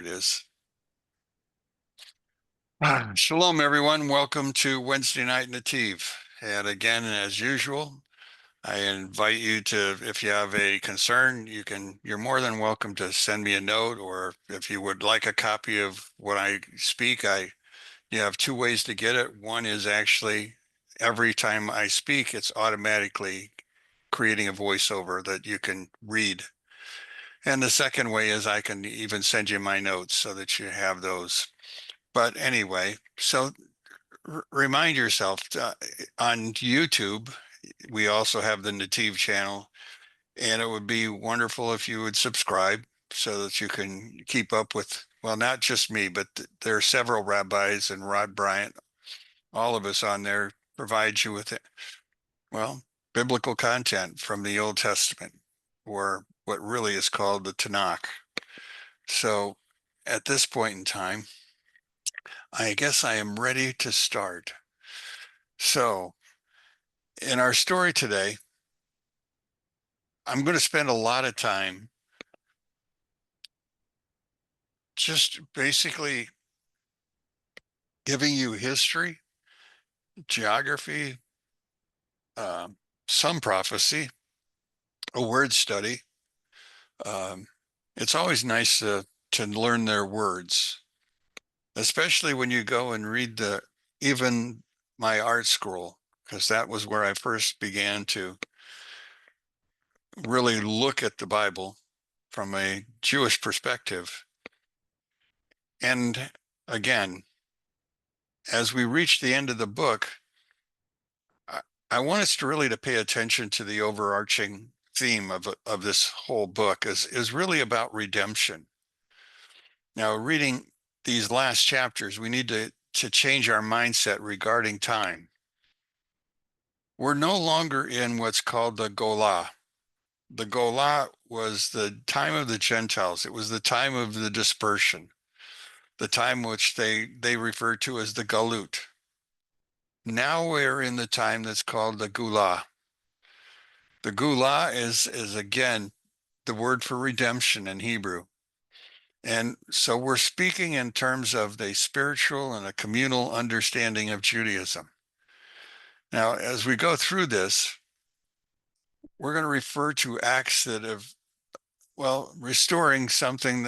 It is. Shalom, everyone. Welcome to Wednesday Night Nativ. And again, as usual, I invite you to, if you have a concern, you're more than welcome to send me a note, or if you would like a copy of what I speak, you have two ways to get it. One is actually every time I speak, it's automatically creating a voiceover that you can read. And the second way is I can even send you my notes so that you have those. But anyway, so remind yourself on YouTube, we also have the Nativ channel, and it would be wonderful if you would subscribe so that you can keep up with, well, not just me, but there are several rabbis and Rod Bryant, all of us on there provide you with, well, biblical content from the Old Testament, or what really is called the Tanakh. So at this point in time, I guess I am ready to start. So in our story today, I'm going to spend a lot of time just basically giving you history, geography, some prophecy, a word study. It's always nice to learn their words, especially when you go and read even my art scroll, because that was where I first began to really look at the Bible from a Jewish perspective. And again, as we reach the end of the book, I want us to really pay attention to the overarching theme of this whole book is really about redemption. Now, reading these last chapters, we need to change our mindset regarding time. We're no longer in what's called the Golah. The Golah was the time of the Gentiles. It was the time of the dispersion, the time which they refer to as the Galut. Now we're in the time that's called the Geulah. The Geulah is again the word for redemption in Hebrew. And so we're speaking in terms of the spiritual and a communal understanding of Judaism. Now, as we go through this, we're going to refer to acts that have, well, restoring something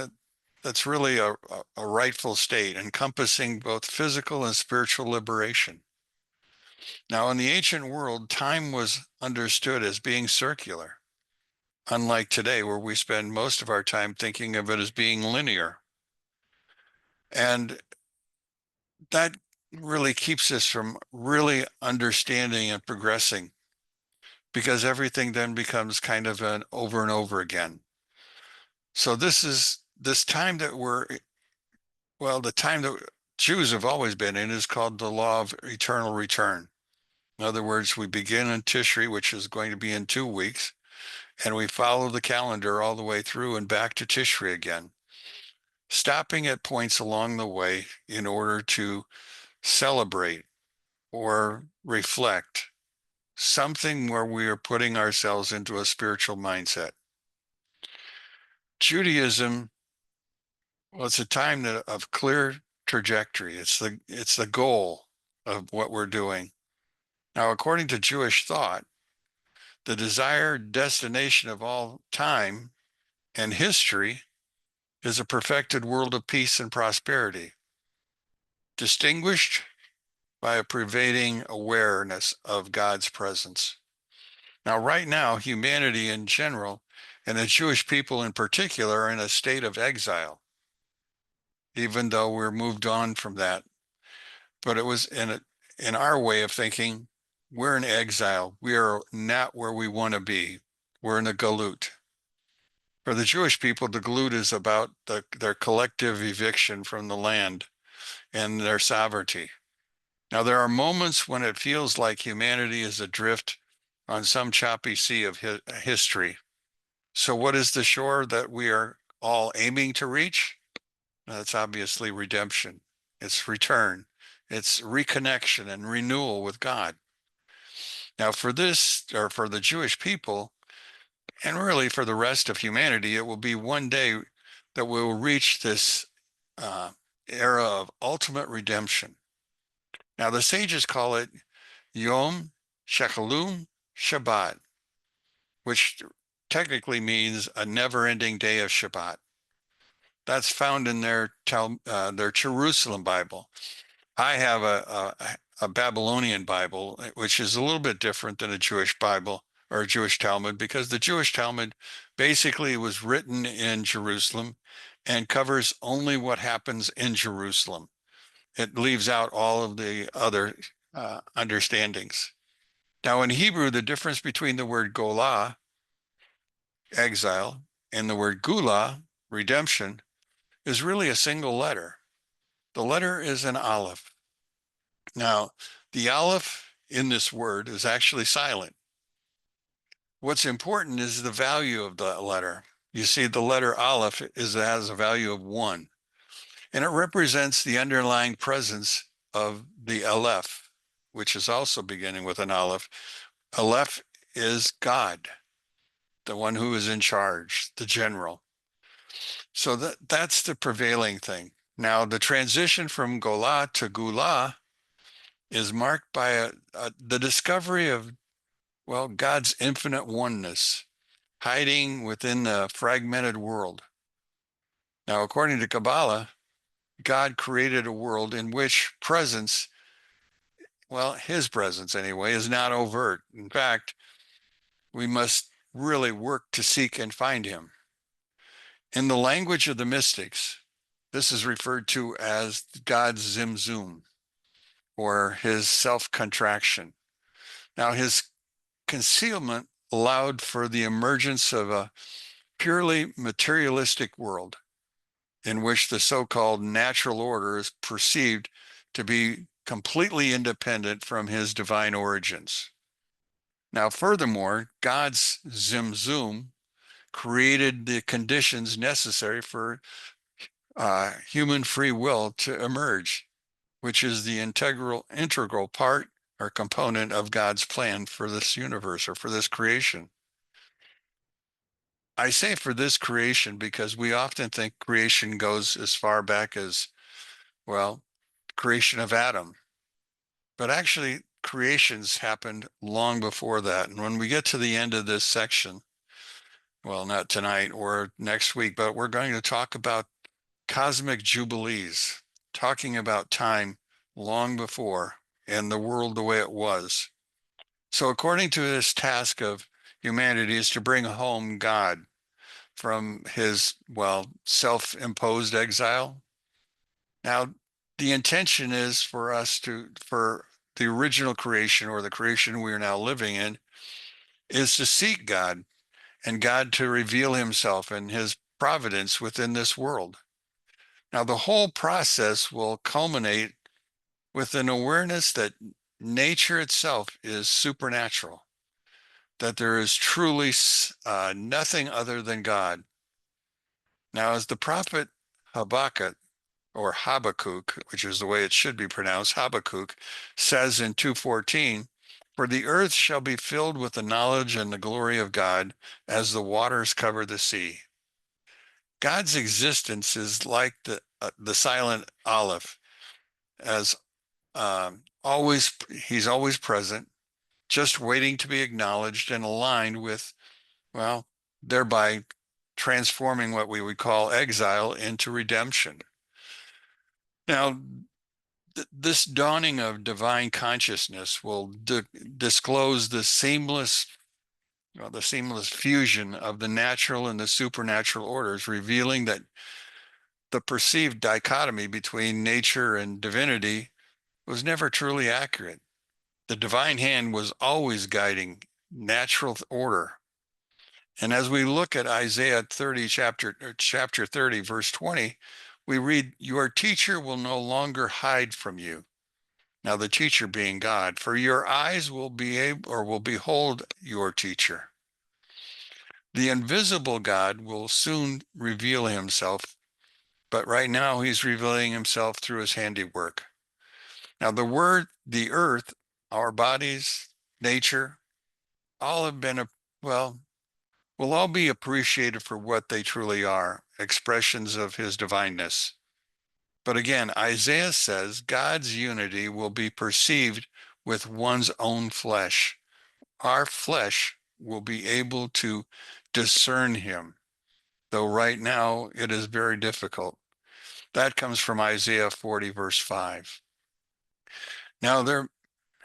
that's really a rightful state, encompassing both physical and spiritual liberation. Now, in the ancient world, time was understood as being circular, unlike today, where we spend most of our time thinking of it as being linear. And that really keeps us from really understanding and progressing, because everything then becomes kind of an over and over again. So this time that the time that Jews have always been in is called the law of eternal return. In other words, we begin in Tishri, which is going to be in 2 weeks, and we follow the calendar all the way through and back to Tishri again, stopping at points along the way in order to celebrate or reflect something where we are putting ourselves into a spiritual mindset. Judaism, well, it's a time of clear trajectory. It's the goal of what we're doing. Now, according to Jewish thought, the desired destination of all time and history is a perfected world of peace and prosperity, distinguished by a pervading awareness of God's presence. Now, right now, humanity in general, and the Jewish people in particular, are in a state of exile, even though we're moved on from that. But it was in our way of thinking, we're in exile. We are not where we want to be. We're in a galut. For the Jewish people, the galut is about their collective eviction from the land and their sovereignty. Now, there are moments when it feels like humanity is adrift on some choppy sea of history. So what is the shore that we are all aiming to reach? That's obviously redemption. It's return. It's reconnection and renewal with God. Now, for this, or for the Jewish people, and really for the rest of humanity, it will be one day that we'll reach this uh, era of ultimate redemption. Now, the sages call it Yom Shechalum Shabbat, which technically means a never-ending day of Shabbat. That's found in their Jerusalem Bible. I have a Babylonian Bible, which is a little bit different than a Jewish Bible or a Jewish Talmud, because the Jewish Talmud basically was written in Jerusalem and covers only what happens in Jerusalem. It leaves out all of the other understandings. Now, in Hebrew, the difference between the word golah, exile, and the word gula, redemption, is really a single letter. The letter is an aleph. Now, the aleph in this word is actually silent. What's important is the value of the letter. You see, the letter aleph has a value of 1, and it represents the underlying presence of the aleph, which is also beginning with an aleph. Aleph is God, the one who is in charge, the general. So that's the prevailing thing. Now, the transition from Golah to Gula is marked by the discovery of, well, God's infinite oneness hiding within the fragmented world. Now, according to Kabbalah, God created a world in which presence, well, his presence anyway, is not overt. In fact, we must really work to seek and find him. In the language of the mystics, this is referred to as God's Zimzum, or his self-contraction. Now, his concealment allowed for the emergence of a purely materialistic world in which the so-called natural order is perceived to be completely independent from his divine origins. Now, furthermore, God's Zimzum created the conditions necessary for human free will to emerge, which is the integral part or component of God's plan for this universe or for this creation. I say for this creation because we often think creation goes as far back as, well, creation of Adam. But actually, creations happened long before that. And when we get to the end of this section, well, not tonight or next week, but we're going to talk about cosmic jubilees, talking about time long before and the world the way it was. So according to this task of humanity is to bring home God from his, well, self-imposed exile. Now, the intention is for the original creation, or the creation we are now living in, is to seek God and God to reveal himself and his providence within this world. Now, the whole process will culminate with an awareness that nature itself is supernatural, that there is truly nothing other than God. Now, as the prophet Habakkuk, or Habakkuk, which is the way it should be pronounced, Habakkuk, says in 2:14, "For the earth shall be filled with the knowledge and the glory of God as the waters cover the sea." God's existence is like the silent aleph, as always, he's always present, just waiting to be acknowledged and aligned with, well, thereby transforming what we would call exile into redemption. Now, this dawning of divine consciousness will disclose the seamless fusion of the natural and the supernatural orders, revealing that the perceived dichotomy between nature and divinity was never truly accurate. The divine hand was always guiding natural order. And as we look at Isaiah 30, chapter 30, verse 20, we read, "Your teacher will no longer hide from you." Now, the teacher being God, "For your eyes will behold your teacher." The invisible God will soon reveal himself, but right now he's revealing himself through his handiwork. Now, the earth, our bodies, nature, all have been, well, will all be appreciated for what they truly are, expressions of his divineness. But again, Isaiah says God's unity will be perceived with one's own flesh. Our flesh will be able to discern him, though right now it is very difficult. That comes from Isaiah 40, verse 5. Now,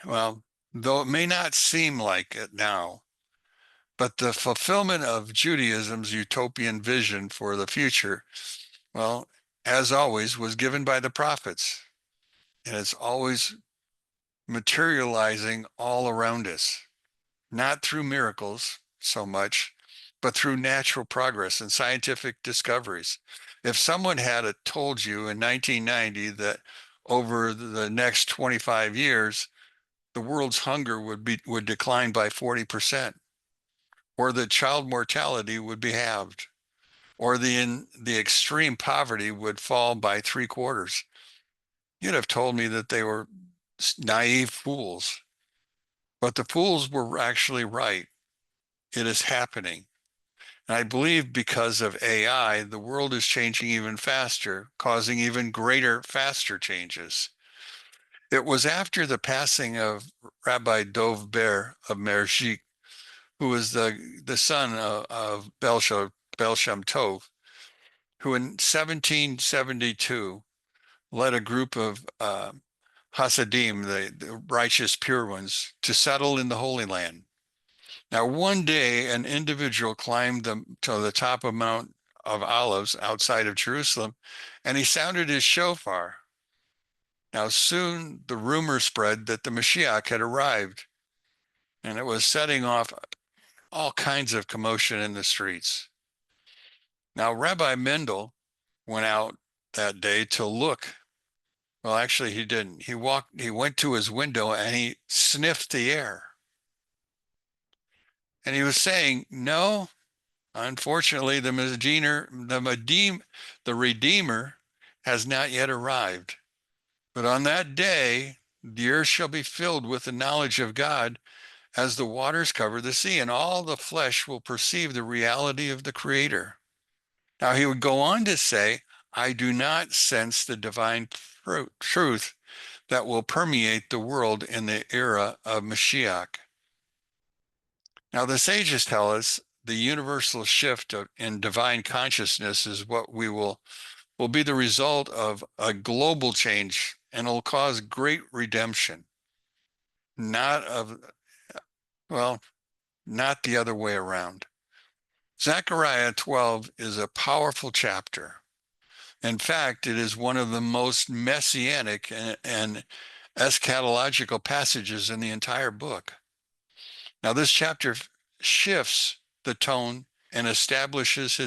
well, though it may not seem like it now, but the fulfillment of Judaism's utopian vision for the future, well, as always, was given by the prophets. And it's always materializing all around us, not through miracles so much, but through natural progress and scientific discoveries. If someone had told you in 1990 that over the next 25 years, the world's hunger would decline by 40%, or that child mortality would be halved, or the extreme poverty would fall by 3/4, you'd have told me that they were naive fools. But the fools were actually right. It is happening. And I believe because of AI, the world is changing even faster, causing even greater, faster changes. It was after the passing of Rabbi Dov Ber of Merzhik, who was the son of Baal Shem Tov, who in 1772 led a group of Hasidim, the righteous pure ones, to settle in the Holy Land. Now, one day, an individual climbed to the top of Mount of Olives outside of Jerusalem, and he sounded his shofar. Now, soon the rumor spread that the Mashiach had arrived, and it was setting off all kinds of commotion in the streets. Now, Rabbi Mendel went out that day to look. Well, actually, he didn't. He went to his window and he sniffed the air. And he was saying, no, unfortunately, the Redeemer has not yet arrived. But on that day, the earth shall be filled with the knowledge of God as the waters cover the sea, and all the flesh will perceive the reality of the Creator. Now, he would go on to say, I do not sense the divine truth that will permeate the world in the era of Mashiach. Now, the sages tell us the universal shift in divine consciousness is what will be the result of a global change, and it'll cause great redemption. Not the other way around. Zechariah 12 is a powerful chapter. In fact, it is one of the most messianic and eschatological passages in the entire book. Now, this chapter shifts the tone and establishes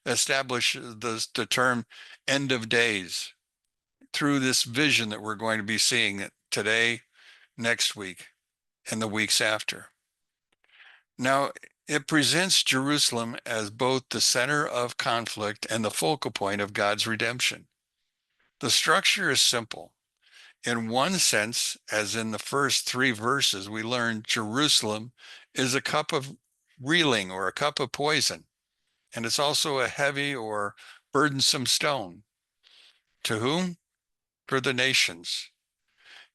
the term end of days through this vision that we're going to be seeing today, next week, and the weeks after. Now, it presents Jerusalem as both the center of conflict and the focal point of God's redemption. The structure is simple. In one sense, as in the first 3 verses, we learn Jerusalem is a cup of reeling or a cup of poison, and it's also a heavy or burdensome stone. To whom? For the nations.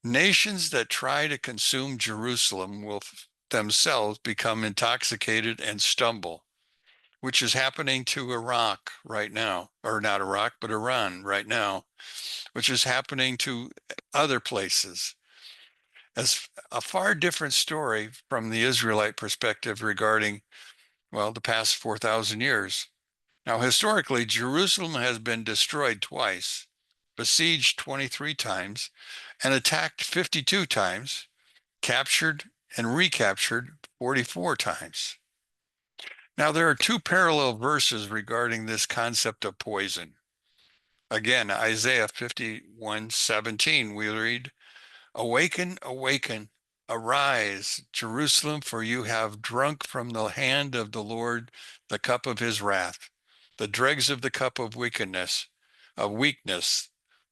Nations that try to consume Jerusalem will themselves become intoxicated and stumble, which is happening to Iraq right now, or not Iraq, but Iran right now, which is happening to other places. As a far different story from the Israelite perspective regarding, the past 4,000 years. Now, historically, Jerusalem has been destroyed twice, besieged 23 times, and attacked 52 times, captured and recaptured 44 times. Now, there are 2 parallel verses regarding this concept of poison. Again, Isaiah 51:17, we read, Awaken, awaken, arise, Jerusalem, for you have drunk from the hand of the Lord the cup of his wrath, the dregs of the cup of weakness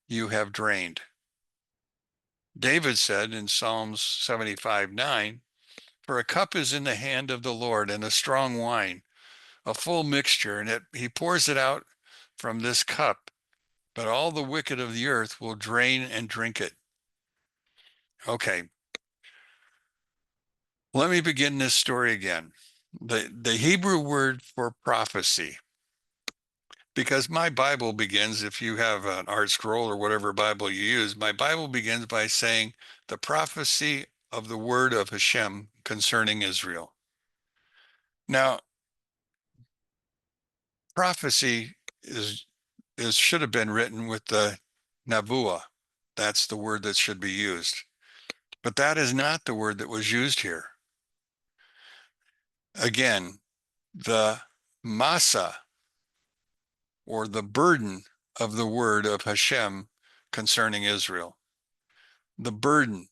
you have drained. David said in Psalms 75:9, for a cup is in the hand of the Lord, and a strong wine, a full mixture, and he pours it out from this cup. but all the wicked of the earth will drain and drink it. Okay, let me begin this story again. The Hebrew word for prophecy, because my Bible begins, if you have an art scroll or whatever Bible you use, my Bible begins by saying the prophecy of the word of Hashem concerning Israel. Now, prophecy is should have been written with the Nabuah. That's the word that should be used. But that is not the word that was used here. Again, the masa, or the burden of the word of Hashem concerning Israel. The burden.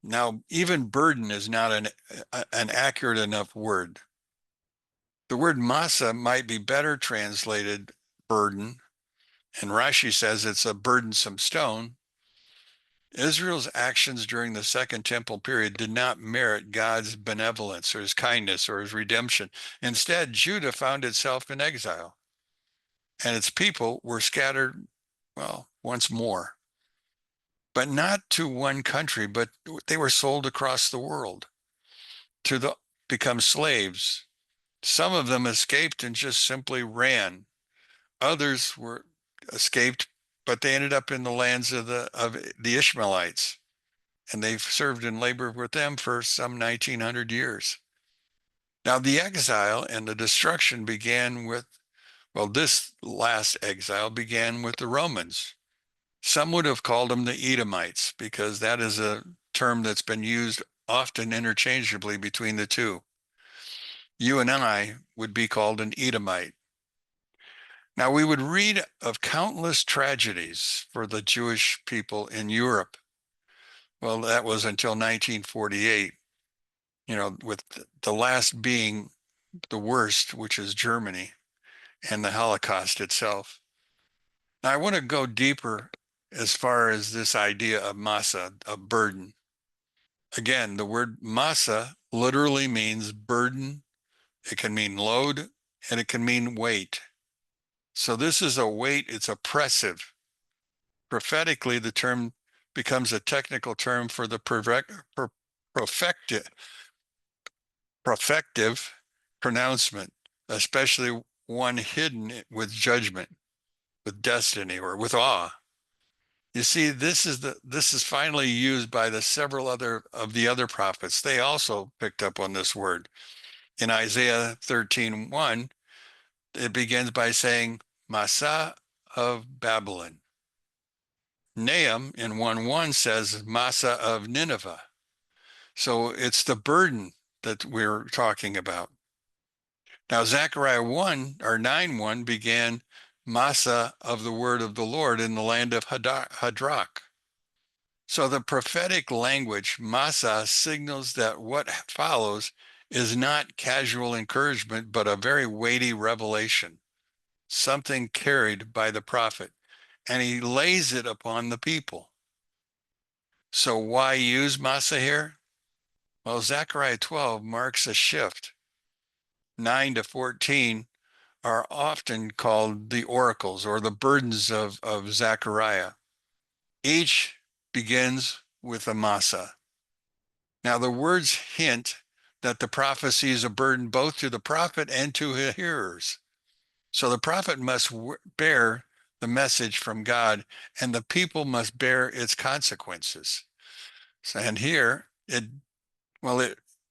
Now, even burden is not an accurate enough word. The word masa might be better translated burden, and Rashi says it's a burdensome stone. Israel's actions during the Second Temple period did not merit God's benevolence or his kindness or his redemption. Instead, Judah found itself in exile, and its people were scattered, well, once more, but not to one country, but they were sold across the world to become slaves. Some of them escaped and just simply ran. Others were escaped, but they ended up in the lands of the Ishmaelites, and they've served and labored with them for some 1900 years. Now, the exile and the destruction began with, well, this last exile began with the Romans. Some would have called them the Edomites, because that is a term that's been used often interchangeably between the two. You and I would be called an Edomite. Now, we would read of countless tragedies for the Jewish people in Europe. Well, that was until 1948, with the last being the worst, which is Germany and the Holocaust itself. Now, I want to go deeper as far as this idea of masa, a burden. Again, the word masa literally means burden. It can mean load, and it can mean weight. So this is a weight, it's oppressive. Prophetically, the term becomes a technical term for the prophetic pronouncement, especially one hidden with judgment, with destiny, or with awe. You see, this is finally used by the several other of the other prophets. They also picked up on this word. In Isaiah 13:1, it begins by saying, Masa of Babylon. Nahum in 1:1 says, Masa of Nineveh. So it's the burden that we're talking about. Now, Zechariah 9:1 began Masa of the word of the Lord in the land of Hadrach. So the prophetic language, Masa, signals that what follows is not casual encouragement, but a very weighty revelation, something carried by the prophet, and he lays it upon the people. So why use Masa here? Well, Zechariah 12 marks a shift. 9 to 14 are often called the oracles or the burdens of Zechariah. Each begins with a Masa. Now, the words hint that the prophecy is a burden both to the prophet and to his hearers. So the prophet must bear the message from God, and the people must bear its consequences. And here it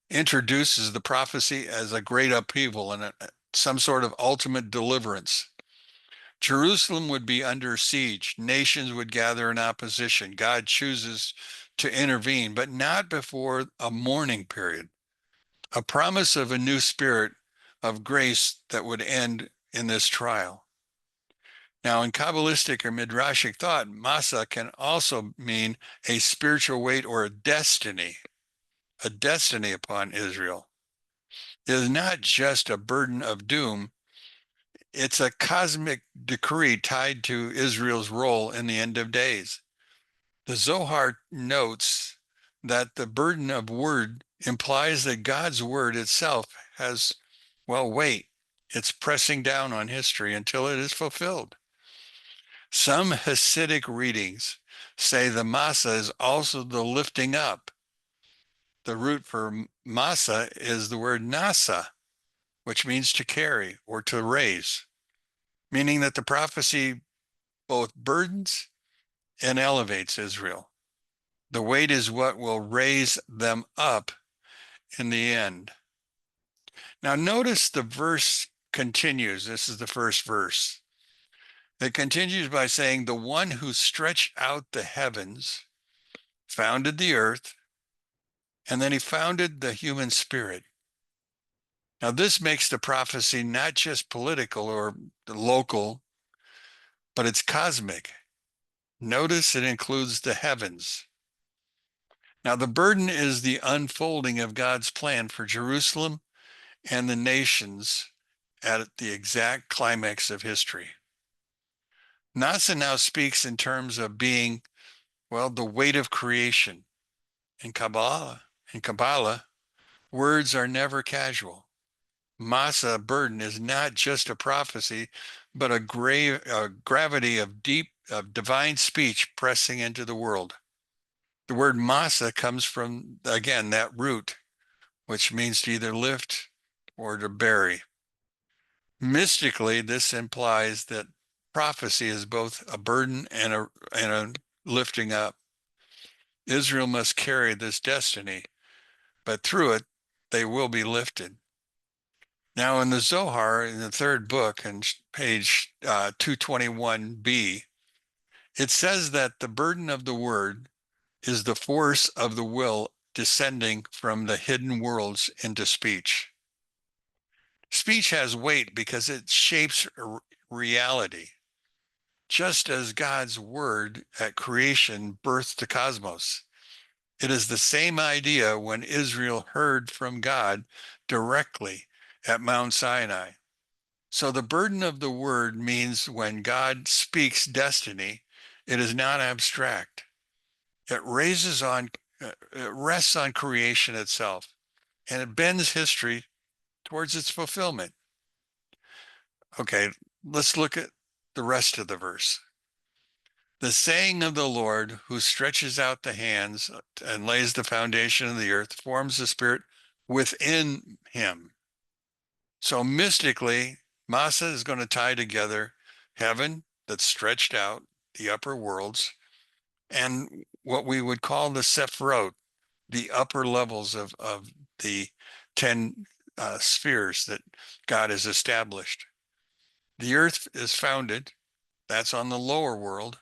introduces the prophecy as a great upheaval and some sort of ultimate deliverance. Jerusalem would be under siege. Nations would gather in opposition. God chooses to intervene, but not before a mourning period, a promise of a new spirit of grace that would end in this trial. Now, in Kabbalistic or Midrashic thought, Masa can also mean a spiritual weight or a destiny upon Israel. It is not just a burden of doom, it's a cosmic decree tied to Israel's role in the end of days. The Zohar notes that the burden of word implies that God's word itself has, weight. It's pressing down on history until it is fulfilled. Some Hasidic readings say the Masa is also the lifting up. The root for Masa is the word Nasa, which means to carry or to raise, meaning that the prophecy both burdens and elevates Israel. The weight is what will raise them up in the end. Now, notice the verse continues. This is the first verse. It continues by saying, the one who stretched out the heavens founded the earth, and then he founded the human spirit. Now, this makes the prophecy not just political or local, but it's cosmic. Notice it includes the heavens. Now, the burden is the unfolding of God's plan for Jerusalem and the nations at the exact climax of history. Nasa now speaks in terms of being, well, the weight of creation. In Kabbalah, words are never casual. Masa, burden, is not just a prophecy, but a gravity of divine speech pressing into the world. The word masa comes from, again, that root, which means to either lift or to bury. Mystically, this implies that prophecy is both a burden and a lifting up. Israel must carry this destiny, but through it, they will be lifted. Now, in the Zohar, in the third book, in page 221b, it says that the burden of the word is the force of the will descending from the hidden worlds into speech. Speech has weight because it shapes reality, just as God's word at creation birthed the cosmos. It is the same idea when Israel heard from God directly at Mount Sinai. So the burden of the word means when God speaks destiny, it is not abstract. It rests on creation itself, and it bends history towards its fulfillment. Okay, let's look at the rest of the verse. The saying of the Lord, who stretches out the hands and lays the foundation of the earth, forms the spirit within him. So mystically, Masa is going to tie together heaven that's stretched out, the upper worlds, and what we would call the Sephiroth, the upper levels of the 10 spheres that God has established. The earth is founded, that's on the lower world,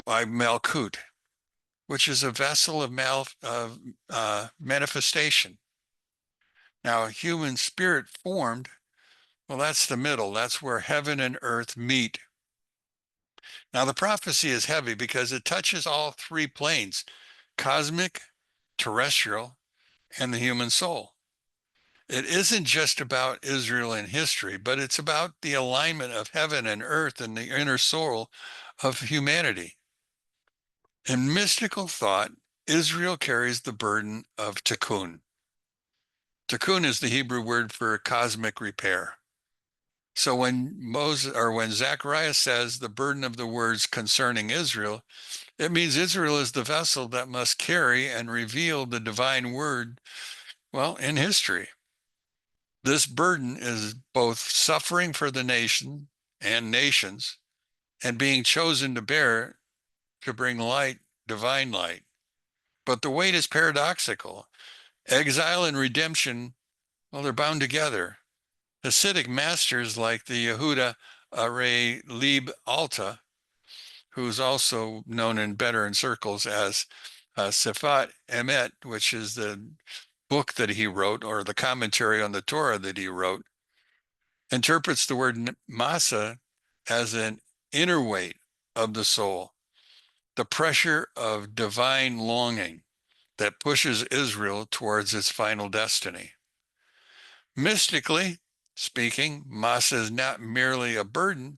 by Malkut, which is a vessel of manifestation. Now, a human spirit formed, well, that's the middle. That's where heaven and earth meet. Now, the prophecy is heavy because it touches all three planes, cosmic, terrestrial, and the human soul. It isn't just about Israel in history, but it's about the alignment of heaven and earth and the inner soul of humanity. In mystical thought, Israel carries the burden of tikkun. Tikkun is the Hebrew word for cosmic repair. So when Zechariah says the burden of the words concerning Israel, it means Israel is the vessel that must carry and reveal the divine word, well, in history. This burden is both suffering for the nation and nations and being chosen to bear to bring light, divine light. But the weight is paradoxical. Exile and redemption, well, they're bound together. Hasidic masters like the Yehuda Arei Leib Alta, who's also known in veteran circles as Sefat Emet, which is the book that he wrote, or the commentary on the Torah that he wrote, interprets the word masa as an inner weight of the soul, the pressure of divine longing that pushes Israel towards its final destiny. Mystically speaking, masa is not merely a burden,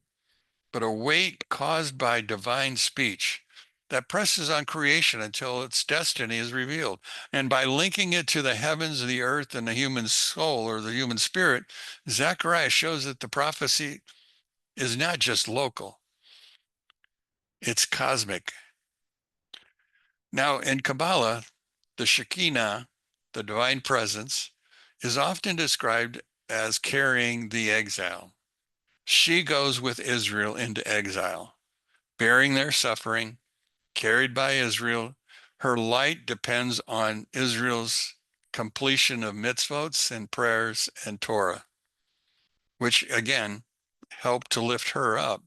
but a weight caused by divine speech that presses on creation until its destiny is revealed. And by linking it to the heavens, the earth, and the human soul or the human spirit, Zechariah shows that the prophecy is not just local. It's cosmic. Now, in Kabbalah, the Shekinah, the divine presence, is often described as carrying the exile. She goes with Israel into exile, bearing their suffering, carried by Israel. Her light depends on Israel's completion of mitzvot and prayers and Torah, which again help to lift her up.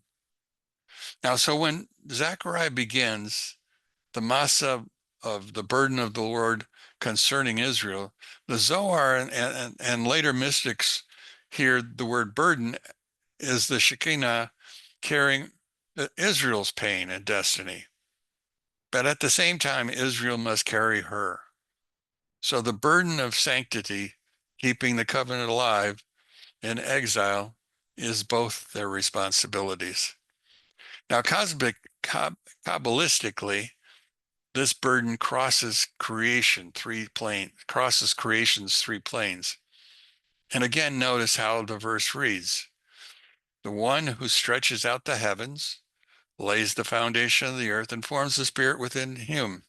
Now, so when Zechariah begins the masa of the burden of the Lord concerning Israel, the Zohar and later mystics hear the word burden is the Shekinah carrying Israel's pain and destiny. But at the same time, Israel must carry her. So the burden of sanctity, keeping the covenant alive in exile, is both their responsibilities. Now, Kabbalistically, this burden crosses creation's three planes. And again, notice how the verse reads. The one who stretches out the heavens, lays the foundation of the earth, and forms the spirit within him.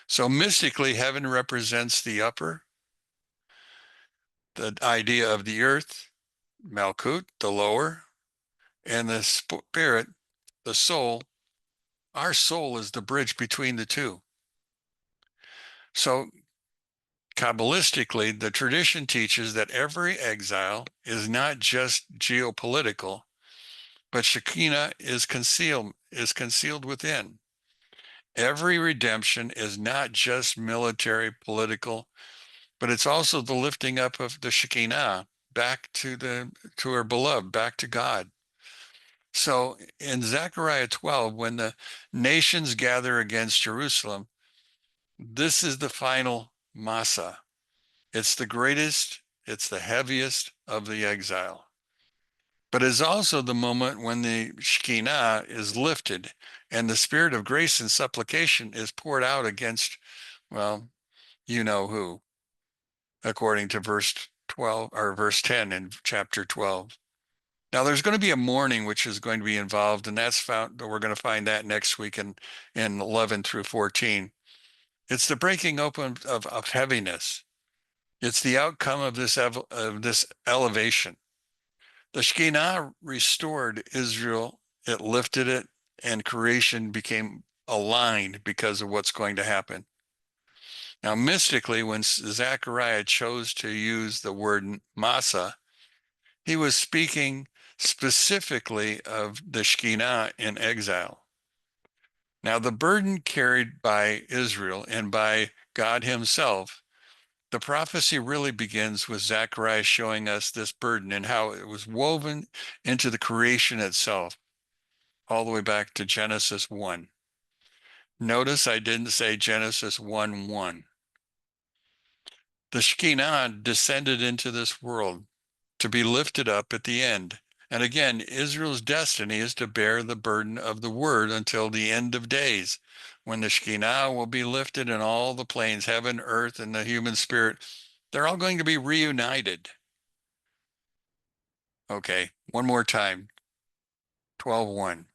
So mystically, heaven represents the upper, the idea of the earth, Malkut, the lower, and the spirit, the soul. Our soul is the bridge between the two. So Kabbalistically, the tradition teaches that every exile is not just geopolitical, but Shekinah is concealed within. Every redemption is not just military, political, but it's also the lifting up of the Shekinah back to her beloved, back to God. So in Zechariah 12, when the nations gather against Jerusalem, this is the final Masa. It's the greatest, it's the heaviest of the exile. But it's also the moment when the Shekinah is lifted and the spirit of grace and supplication is poured out against, well, you know who, according to verse 12 or verse 10 in chapter 12. Now there's going to be a mourning which is going to be involved, and that's found, we're going to find that next week in 11 through 14. It's the breaking open of heaviness. It's the outcome of this elevation. The Shekinah restored Israel, it lifted it, and creation became aligned because of what's going to happen. Now, mystically, when Zechariah chose to use the word Masa, he was speaking specifically of the Shekinah in exile. Now, the burden carried by Israel and by God himself, the prophecy really begins with Zechariah showing us this burden and how it was woven into the creation itself, all the way back to Genesis 1. Notice I didn't say Genesis 1:1. The Shekinah descended into this world to be lifted up at the end. And again, Israel's destiny is to bear the burden of the word until the end of days, when the Shekinah will be lifted and all the planes, heaven, earth, and the human spirit, they're all going to be reunited. Okay, one more time. 12:1.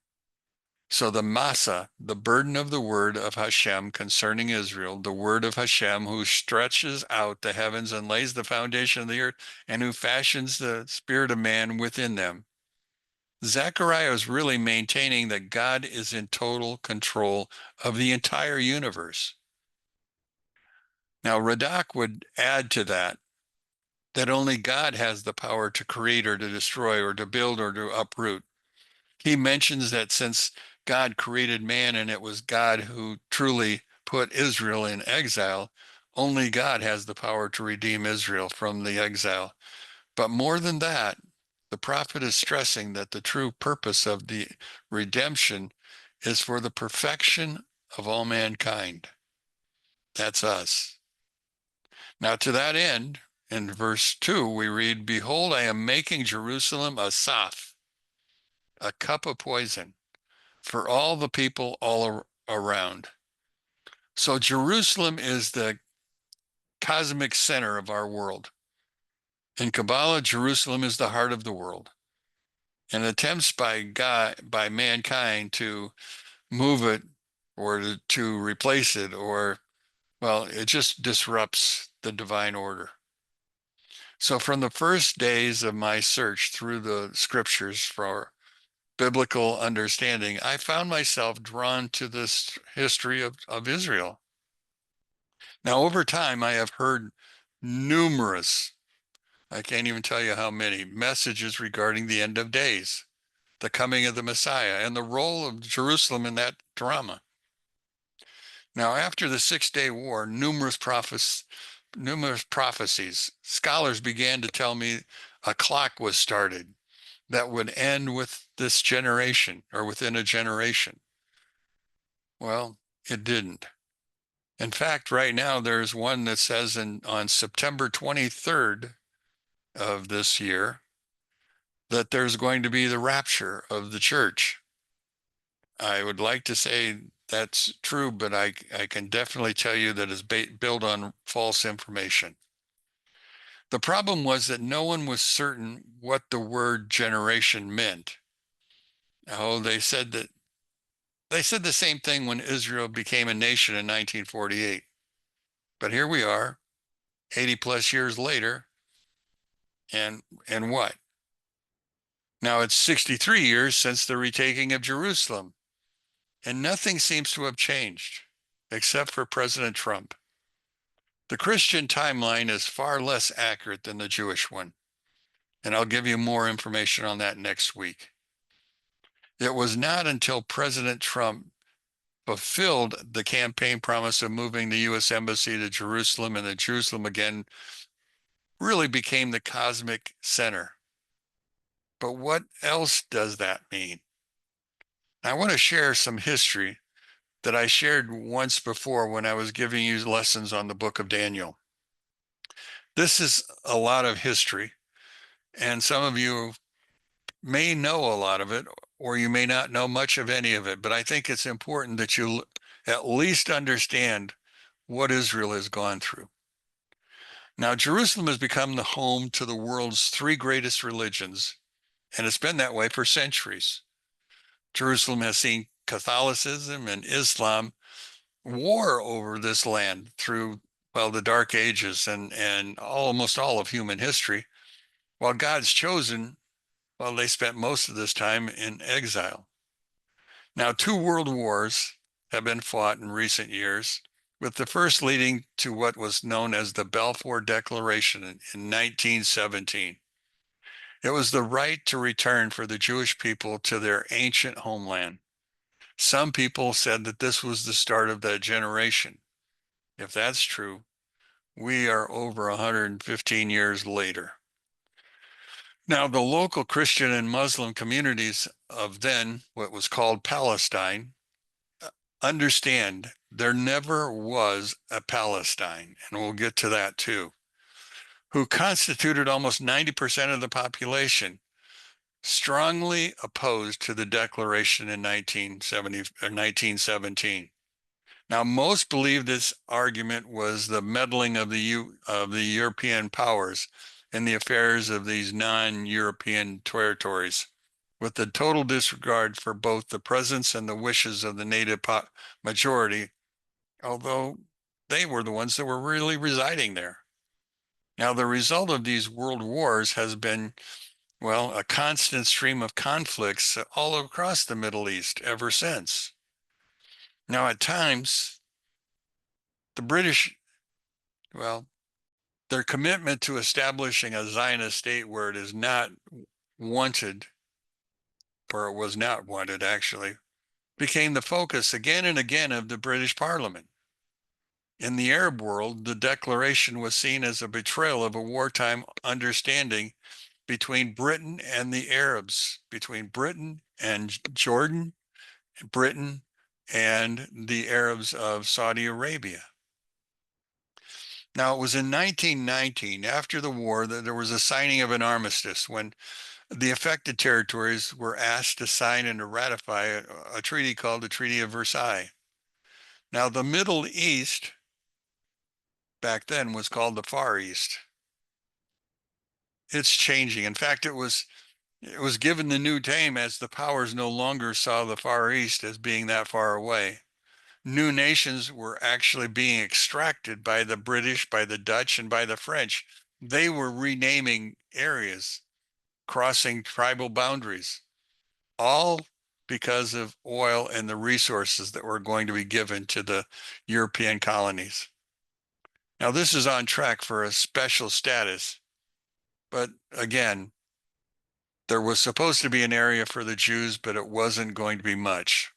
So the Masa, the burden of the word of Hashem concerning Israel, the word of Hashem who stretches out the heavens and lays the foundation of the earth and who fashions the spirit of man within them. Zechariah is really maintaining that God is in total control of the entire universe. Now, Radak would add to that only God has the power to create or to destroy or to build or to uproot. He mentions that since God created man and it was God who truly put Israel in exile, only God has the power to redeem Israel from the exile. But more than that, the prophet is stressing that the true purpose of the redemption is for the perfection of all mankind. That's us. Now, to that end, in verse 2, we read, Behold, I am making Jerusalem a saf, a cup of poison, for all the people all around. So Jerusalem is the cosmic center of our world. In Kabbalah, Jerusalem is the heart of the world. And attempts by mankind to move it or to replace it, or, well, it just disrupts the divine order. So from the first days of my search through the scriptures for biblical understanding, I found myself drawn to this history of Israel. Now, over time, I have heard numerous, I can't even tell you how many, messages regarding the end of days, the coming of the Messiah, and the role of Jerusalem in that drama. Now, after the Six-Day War, numerous prophecies, scholars began to tell me a clock was started that would end with this generation or within a generation. Well, it didn't. In fact, right now, there's one that says on September 23rd of this year that there's going to be the rapture of the church. I would like to say that's true, but I can definitely tell you that it's built on false information. The problem was that no one was certain what the word generation meant. Oh, they said the same thing when Israel became a nation in 1948. But here we are, 80 plus years later, and what? Now it's 63 years since the retaking of Jerusalem, and nothing seems to have changed except for President Trump. The Christian timeline is far less accurate than the Jewish one, and I'll give you more information on that next week. It was not until President Trump fulfilled the campaign promise of moving the U.S. Embassy to Jerusalem, and that Jerusalem again really became the cosmic center. But what else does that mean? I want to share some history that I shared once before when I was giving you lessons on the book of Daniel. This is a lot of history, and some of you may know a lot of it, or you may not know much of any of it, but I think it's important that you at least understand what Israel has gone through. Now, Jerusalem has become the home to the world's three greatest religions, and it's been that way for centuries. Jerusalem has seen Catholicism and Islam war over this land through, well, the Dark Ages and almost all of human history, while God's chosen, well, they spent most of this time in exile. Now, two world wars have been fought in recent years, with the first leading to what was known as the Balfour Declaration in 1917. It was the right to return for the Jewish people to their ancient homeland. Some people said that this was the start of that generation. If that's true, we are over 115 years later. Now, the local Christian and Muslim communities of then, what was called Palestine, understand there never was a Palestine, and we'll get to that too, who constituted almost 90% of the population, strongly opposed to the declaration in 1970 or 1917. Now, most believe this argument was the meddling of the European powers in the affairs of these non-European territories, with the total disregard for both the presence and the wishes of the native majority, although they were the ones that were really residing there. Now, the result of these world wars has been, well, a constant stream of conflicts all across the Middle East ever since. Now, at times, the British, well, their commitment to establishing a Zionist state where it is not wanted, or it was not wanted actually, became the focus again and again of the British Parliament. In the Arab world, the declaration was seen as a betrayal of a wartime understanding between Britain and the Arabs, between Britain and Jordan, Britain and the Arabs of Saudi Arabia. Now, it was in 1919, after the war, that there was a signing of an armistice when the affected territories were asked to sign and to ratify a treaty called the Treaty of Versailles. Now, the Middle East back then was called the Far East. It's changing. In fact, it was It was given the new name as the powers no longer saw the Far East as being that far away. New nations were actually being extracted by the British, by the Dutch, and by the French. They were renaming areas, crossing tribal boundaries, all because of oil and the resources that were going to be given to the European colonies. Now, this is on track for a special status, but again, there was supposed to be an area for the Jews, but it wasn't going to be much.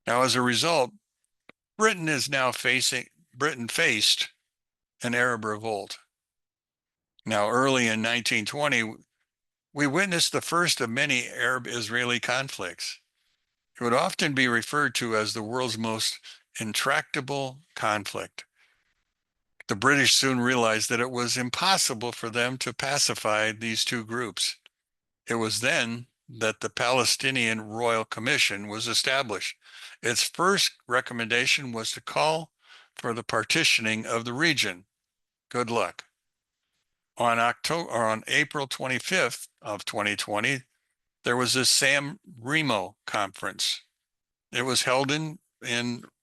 Now, as a result, Britain faced an Arab revolt. Now, early in 1920, we witnessed the first of many Arab-Israeli conflicts. It would often be referred to as the world's most intractable conflict. The British soon realized that it was impossible for them to pacify these two groups. It was then that the Palestinian Royal Commission was established. Its first recommendation was to call for the partitioning of the region. Good luck. On April 25th of 2020, there was a San Remo conference. It was held in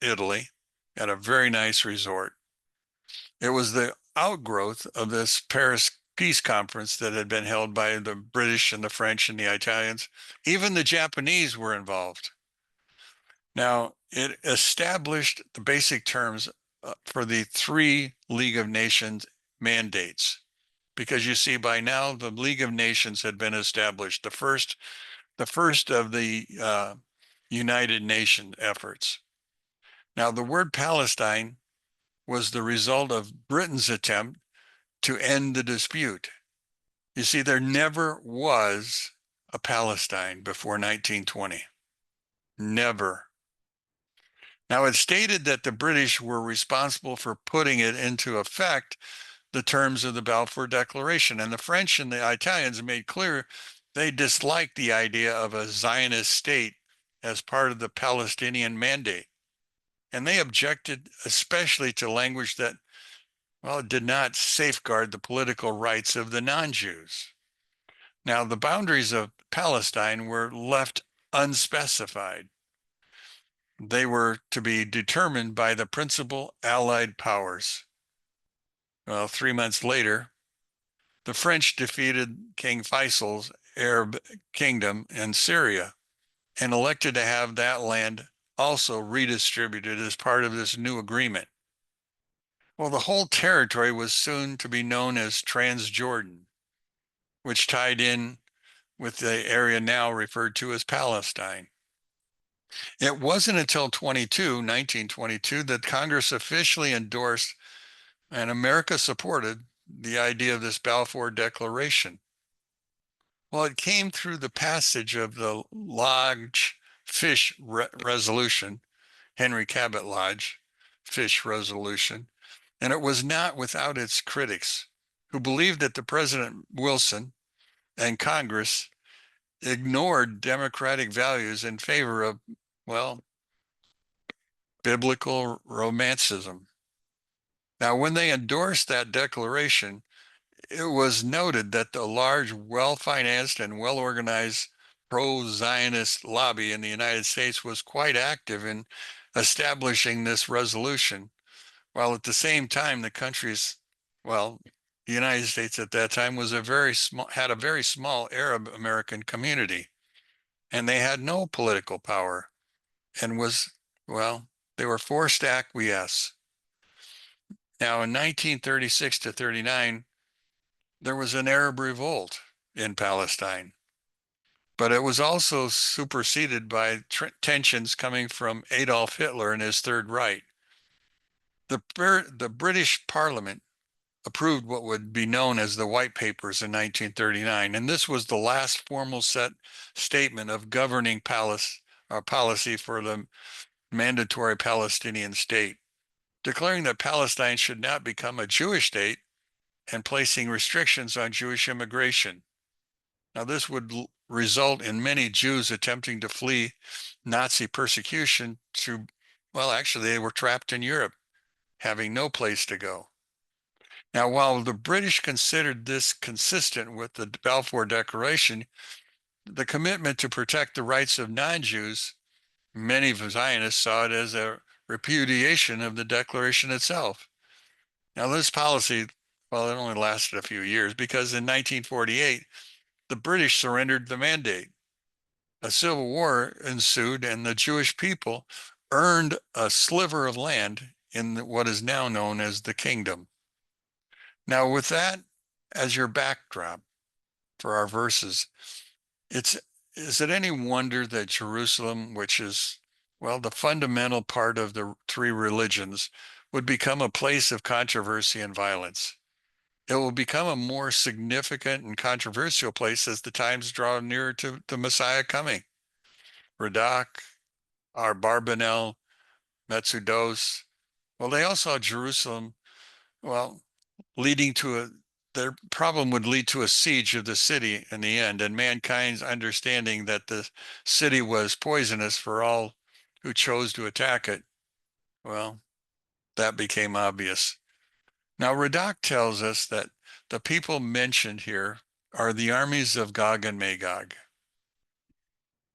Italy at a very nice resort. It was the outgrowth of this Paris Peace Conference that had been held by the British and the French and the Italians. Even the Japanese were involved. Now, it established the basic terms for the three League of Nations mandates, because you see, by now the League of Nations had been established, the first of the United Nations efforts. Now, the word Palestine was the result of Britain's attempt to end the dispute. You see, there never was a Palestine before 1920. Never. Now, it stated that the British were responsible for putting it into effect, the terms of the Balfour Declaration, and the French and the Italians made clear they disliked the idea of a Zionist state as part of the Palestinian Mandate. And they objected especially to language that, well, it did not safeguard the political rights of the non-Jews. Now, the boundaries of Palestine were left unspecified. They were to be determined by the principal Allied powers. Well, 3 months later, the French defeated King Faisal's Arab kingdom in Syria and elected to have that land also redistributed as part of this new agreement. Well, the whole territory was soon to be known as Transjordan, which tied in with the area now referred to as Palestine. It wasn't until 1922, that Congress officially endorsed and America supported the idea of this Balfour Declaration. Well, it came through the passage of the Lodge Fish Resolution, Henry Cabot Lodge Fish Resolution, and it was not without its critics who believed that the President Wilson and Congress ignored democratic values in favor of, well, biblical romanticism. Now, when they endorsed that declaration, it was noted that the large, well-financed and well-organized pro-Zionist lobby in the United States was quite active in establishing this resolution, while at the same time the country's, well, the United States at that time was had a very small Arab American community, and they had no political power and they were forced to acquiesce. Now, in 1936 to 39, there was an Arab revolt in Palestine, but it was also superseded by tensions coming from Adolf Hitler and his Third Reich. The British Parliament approved what would be known as the White Papers in 1939, and this was the last formal statement of governing policy for the mandatory Palestinian state, declaring that Palestine should not become a Jewish state and placing restrictions on Jewish immigration. Now, this would result in many Jews attempting to flee Nazi persecution actually, they were trapped in Europe, having no place to go. Now, while the British considered this consistent with the Balfour Declaration, the commitment to protect the rights of non-Jews, many Zionists saw it as a repudiation of the Declaration itself. Now, this policy, well, it only lasted a few years because in 1948, the British surrendered the mandate. A civil war ensued, and the Jewish people earned a sliver of land in what is now known as the kingdom. Now, with that as your backdrop for our verses, is it any wonder that Jerusalem, which is, well, the fundamental part of the three religions, would become a place of controversy and violence? It will become a more significant and controversial place as the times draw nearer to the Messiah coming. Radak, Abarbanel, Metsudos, well, they all saw Jerusalem, well, leading to their problem would lead to a siege of the city in the end, and mankind's understanding that the city was poisonous for all who chose to attack it. Well, that became obvious. Now, Radak tells us that the people mentioned here are the armies of Gog and Magog.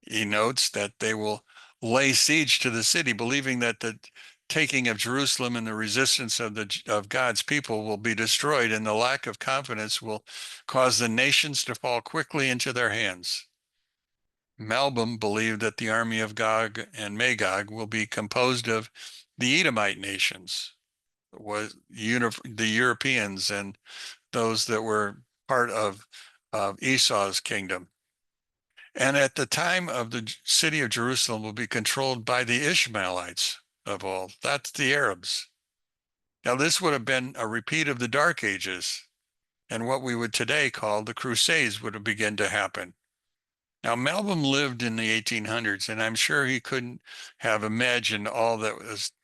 He notes that they will lay siege to the city, believing that the taking of Jerusalem and the resistance of God's people will be destroyed, and the lack of confidence will cause the nations to fall quickly into their hands. Malbim believed that the army of Gog and Magog will be composed of the Edomite nations, was the Europeans and those that were part of Esau's kingdom. And at the time of the city of Jerusalem will be controlled by the Ishmaelites of all. That's the Arabs. Now, this would have been a repeat of the Dark Ages, and what we would today call the Crusades would have begun to happen. Now, Malbim lived in the 1800s, and I'm sure he couldn't have imagined all that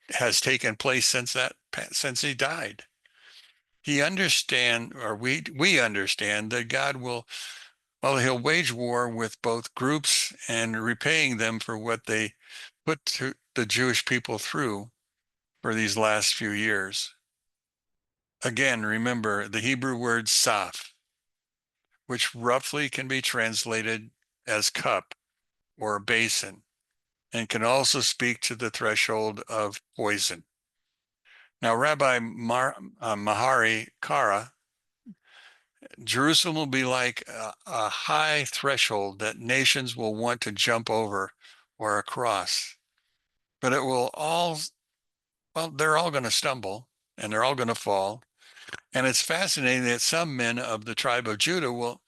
has taken place since he died. We understand that God will, well, he'll wage war with both groups and repaying them for what they put the Jewish people through for these last few years. Again, remember the Hebrew word saf, which roughly can be translated as cup or basin, and can also speak to the threshold of poison. Now, Rabbi Mahari Kara, Jerusalem will be like a high threshold that nations will want to jump over or across. But it will all, well, they're all going to stumble and they're all going to fall. And it's fascinating that some men of the tribe of Judah will,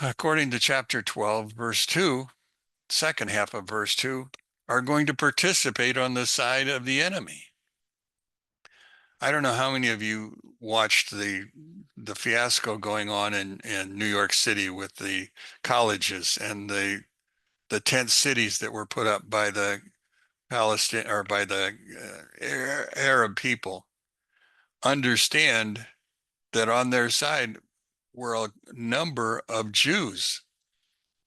according to chapter 12, verse 2, second half of verse 2, are going to participate on the side of the enemy. I don't know how many of you watched the fiasco going on in New York City with the colleges and the tent cities that were put up by the Palestine or by the Arab people. Understand that on their side were a number of Jews,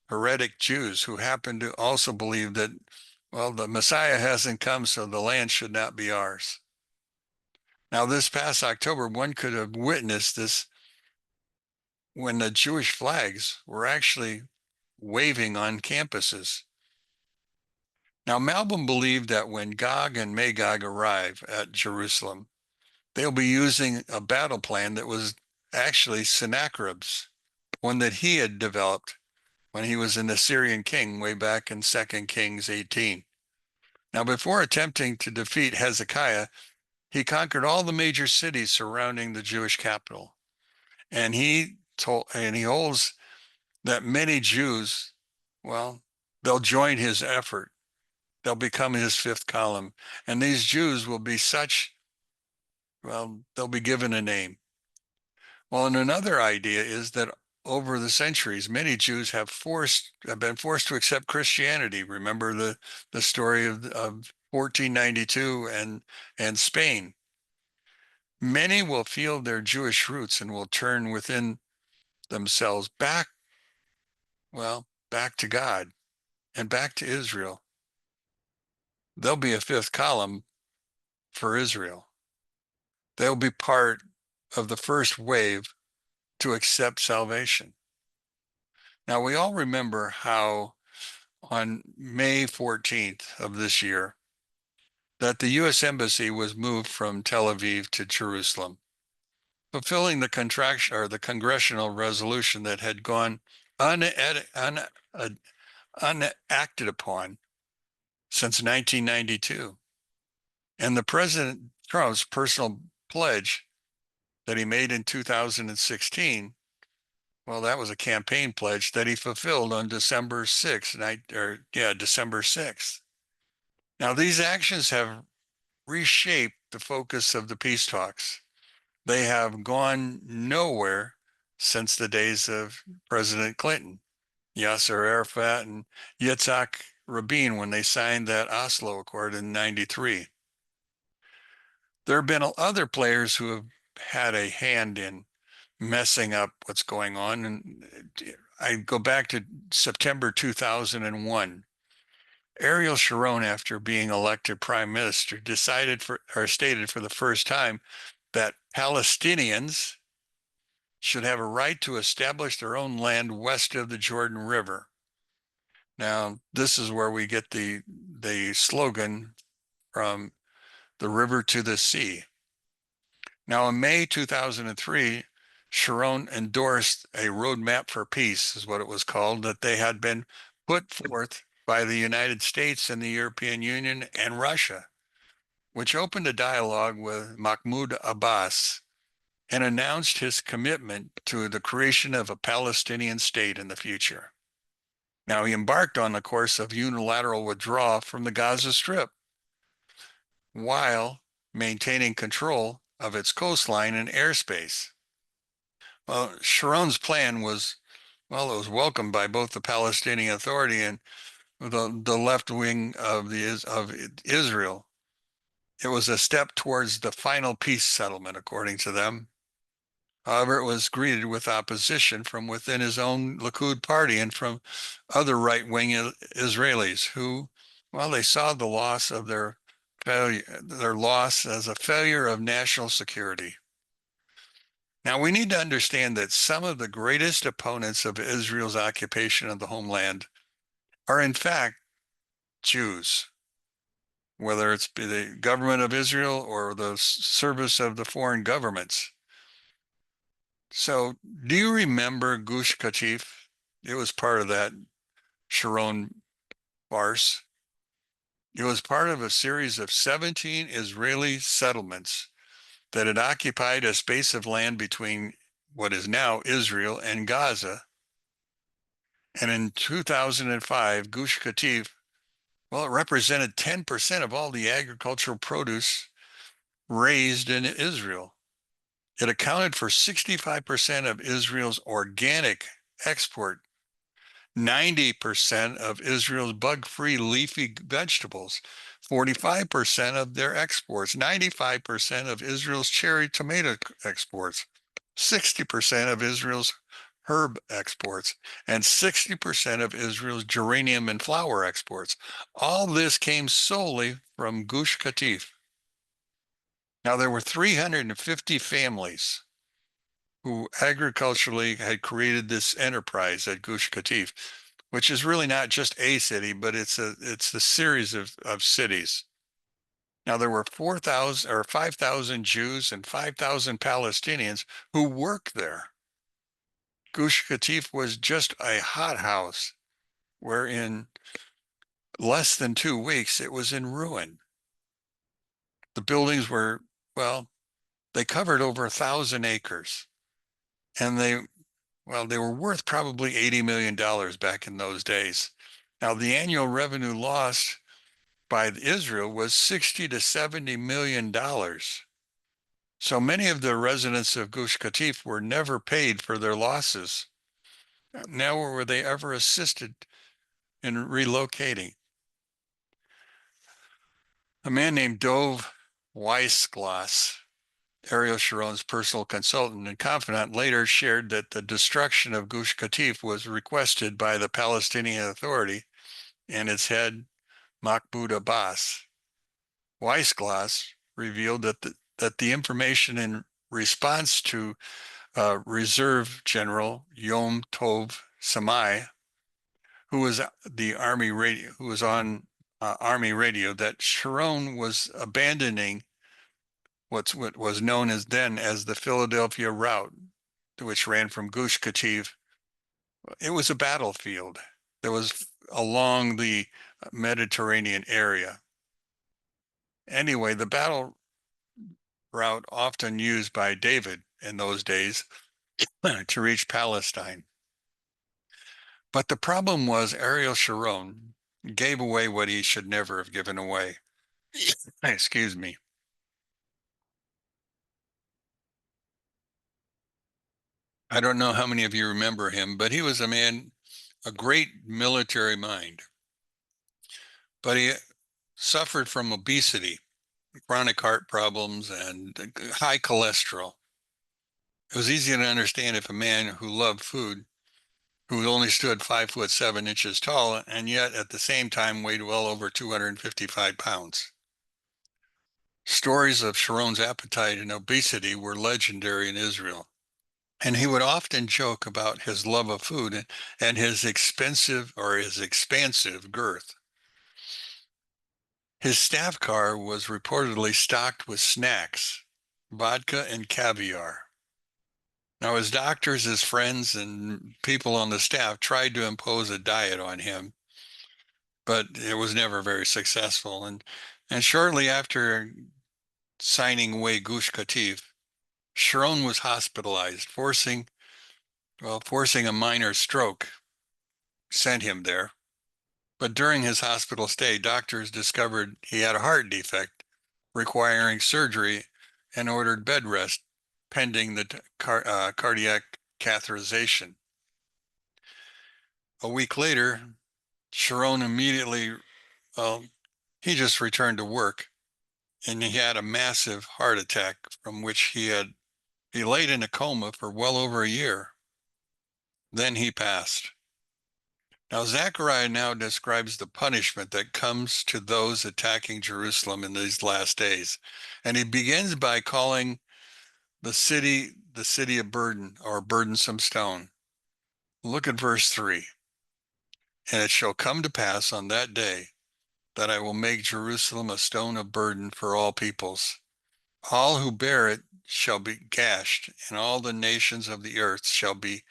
heretic Jews, who happened to also believe that, well, the Messiah hasn't come, so the land should not be ours. Now, this past October, one could have witnessed this when the Jewish flags were actually waving on campuses. Now, Malbim believed that when Gog and Magog arrive at Jerusalem, they'll be using a battle plan that was actually Sennacherib's, one that he had developed when he was an Assyrian king way back in 2 Kings 18. Now, before attempting to defeat Hezekiah, he conquered all the major cities surrounding the Jewish capital. And he holds that many Jews, well, they'll join his effort. They'll become his fifth column. And these Jews will be such, well, they'll be given a name. Well, and another idea is that over the centuries, many Jews have been forced to accept Christianity. Remember the story of 1492 and Spain. Many will feel their Jewish roots and will turn within themselves back to God and back to Israel. There'll be a fifth column for Israel. they'll be part of the first wave to accept salvation. Now, we all remember how on May 14th of this year, that the U.S. Embassy was moved from Tel Aviv to Jerusalem, fulfilling the contraction or the congressional resolution that had gone unacted upon since 1992. And the President Trump's personal pledge that he made in 2016, well, that was a campaign pledge that he fulfilled on December 6th, December 6th. Now, these actions have reshaped the focus of the peace talks. They have gone nowhere since the days of President Clinton, Yasser Arafat, and Yitzhak Rabin when they signed that Oslo Accord in 93. There have been other players who have had a hand in messing up what's going on. And I go back to September 2001. Ariel Sharon, after being elected prime minister, stated for the first time that Palestinians should have a right to establish their own land west of the Jordan River. Now, this is where we get the slogan from the river to the sea. Now, in May 2003, Sharon endorsed a roadmap for peace, is what it was called, that they had been put forth by the United States and the European Union and Russia, which opened a dialogue with Mahmoud Abbas and announced his commitment to the creation of a Palestinian state in the future. Now, he embarked on the course of unilateral withdrawal from the Gaza Strip while maintaining control of its coastline and airspace. Well, Sharon's plan was, well, it was welcomed by both the Palestinian Authority and the left wing of Israel. It was a step towards the final peace settlement, according to them. However, it was greeted with opposition from within his own Likud party and from other right-wing Israelis who, well, they saw the loss of their loss as a failure of national security. Now, we need to understand that some of the greatest opponents of Israel's occupation of the homeland are, in fact, Jews, whether it's the government of Israel or the service of the foreign governments. So, do you remember Gush Katif? It was part of that Sharon farce. It was part of a series of 17 Israeli settlements that had occupied a space of land between what is now Israel and Gaza. And in 2005, Gush Katif, well, it represented 10% of all the agricultural produce raised in Israel. It accounted for 65% of Israel's organic export, 90% of Israel's bug-free leafy vegetables, 45% of their exports, 95% of Israel's cherry tomato exports, 60% of Israel's herb exports, and 60% of Israel's geranium and flower exports. All this came solely from Gush Katif. Now, there were 350 families who agriculturally had created this enterprise at Gush Katif, which is really not just a city, but it's the series of cities. Now, there were 4,000 or 5,000 Jews and 5,000 Palestinians who worked there. Gush Katif was just a hothouse where in less than 2 weeks it was in ruin. The buildings were, well, they covered over 1,000 acres, and they were worth probably $80 million back in those days. Now, the annual revenue lost by Israel was $60 to $70 million. So many of the residents of Gush Katif were never paid for their losses. Now, were they ever assisted in relocating? A man named Dov Weissglass, Ariel Sharon's personal consultant and confidant, later shared that the destruction of Gush Katif was requested by the Palestinian Authority and its head, Mahmoud Abbas. Weissglass revealed that that the information in response to Reserve General Yom Tov Samai, who was the Army radio, who was on Army radio, that Sharon was abandoning what was known as then as the Philadelphia route, which ran from Gush Katif. It was a battlefield that was along the Mediterranean area. Anyway, the battle route often used by David in those days to reach Palestine. But the problem was Ariel Sharon gave away what he should never have given away. Excuse me. I don't know how many of you remember him, but he was a man, a great military mind. But he suffered from obesity, chronic heart problems, and high cholesterol. It was easy to understand if a man who loved food, who only stood 5'7" tall, and yet at the same time weighed well over 255 pounds. Stories of Sharon's appetite and obesity were legendary in Israel. And he would often joke about his love of food and his expansive girth. His staff car was reportedly stocked with snacks, vodka, and caviar. Now, his doctors, his friends, and people on the staff tried to impose a diet on him, but it was never very successful. And shortly after signing away Gush Katif, Sharon was hospitalized, forcing a minor stroke sent him there. But during his hospital stay, doctors discovered he had a heart defect requiring surgery and ordered bed rest pending the cardiac catheterization. A week later, Sharon immediately, he just returned to work, and he had a massive heart attack from which he laid in a coma for well over a year. Then he passed. Now, Zechariah now describes the punishment that comes to those attacking Jerusalem in these last days. And he begins by calling the city of burden, or burdensome stone. Look at verse 3. And it shall come to pass on that day that I will make Jerusalem a stone of burden for all peoples. All who bear it shall be gashed, and all the nations of the earth shall be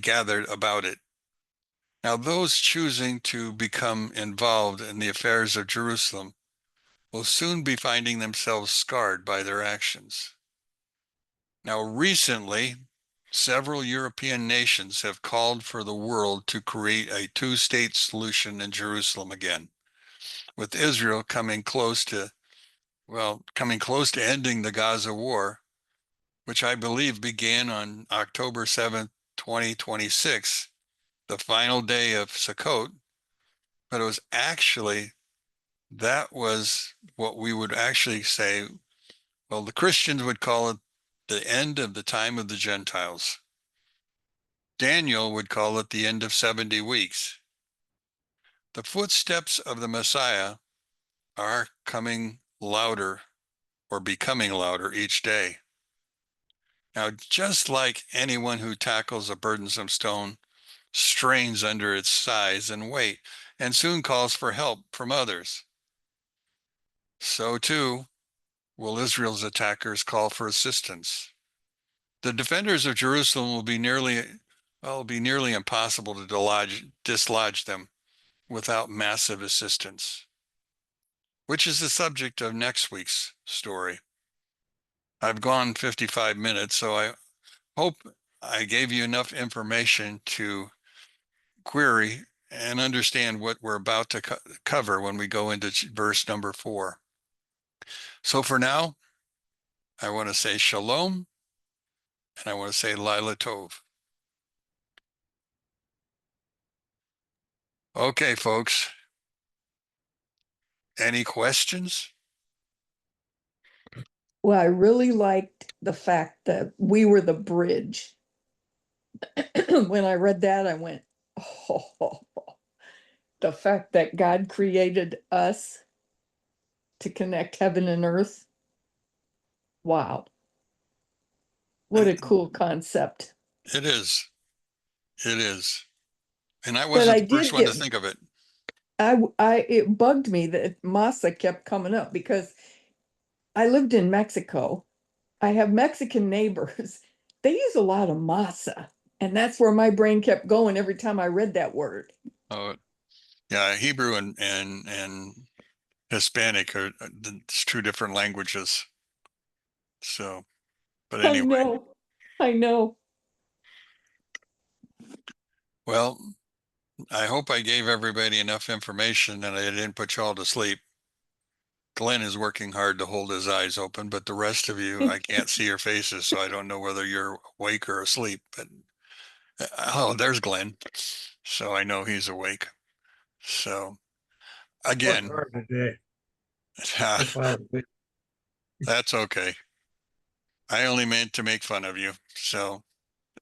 gathered about it. Now, those choosing to become involved in the affairs of Jerusalem will soon be finding themselves scarred by their actions. Now, recently, several European nations have called for the world to create a two-state solution in Jerusalem again, with Israel coming close to ending the Gaza war, which I believe began on October 7th, 2026, the final day of Sukkot. But it was actually, that was what we would actually say, well, the Christians would call it the end of the time of the Gentiles. Daniel would call it the end of 70 weeks. The footsteps of the Messiah are coming louder, or becoming louder each day. Now, just like anyone who tackles a burdensome stone strains under its size and weight and soon calls for help from others, so too will Israel's attackers call for assistance. The defenders of Jerusalem will be nearly impossible to dislodge them without massive assistance, which is the subject of next week's story. I've gone 55 minutes, so I hope I gave you enough information to query and understand what we're about to cover when we go into verse number 4. So for now, I want to say shalom, and I want to say Laila Tov. Okay, folks. Any questions? Well, I really liked the fact that we were the bridge. When I read that, I went, oh, the fact that God created us to connect heaven and earth. Wow. What a cool concept. It is. It is. And I But wasn't I the first did one to get, think of it. it bugged me that masa kept coming up because I lived in Mexico. I have Mexican neighbors. They use a lot of masa. And that's where my brain kept going every time I read that word. Oh, yeah, Hebrew and Hispanic are it's two different languages. So, but I anyway, know. I know. well, I hope I gave everybody enough information and I didn't put you all to sleep. Glenn is working hard to hold his eyes open, but the rest of you, I can't see your faces, so I don't know whether you're awake or asleep. But oh, there's Glenn. So I know he's awake. So Worked again, hard today. That's why I was busy. that's okay. I only meant to make fun of you. So,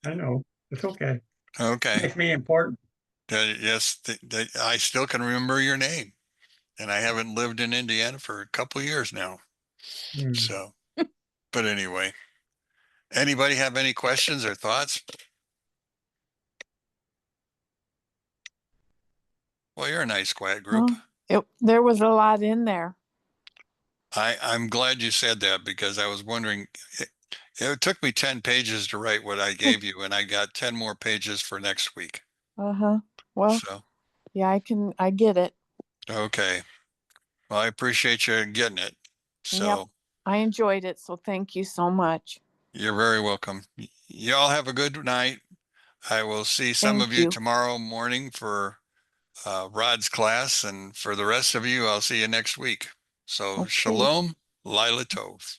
I know. It's okay. okay. Makes me important. Yes, I still can remember your name. And I haven't lived in Indiana for a couple years now. Hmm. So, but anyway, anybody have any questions or thoughts? Well, you're a nice, quiet group. There was a lot in there. I'm glad you said that because I was wondering, it took me 10 pages to write what I gave you, and I got 10 more pages for next week. Uh-huh. Well, So, yeah, I get it. okay. Well, I appreciate you getting it. So I enjoyed it, so thank you so much. you're very welcome. Y'all have a good night. I will see some of Thank you you. tomorrow morning for Rod's class, and for the rest of you, I'll see you next week. So Okay. shalom, Lila Tov.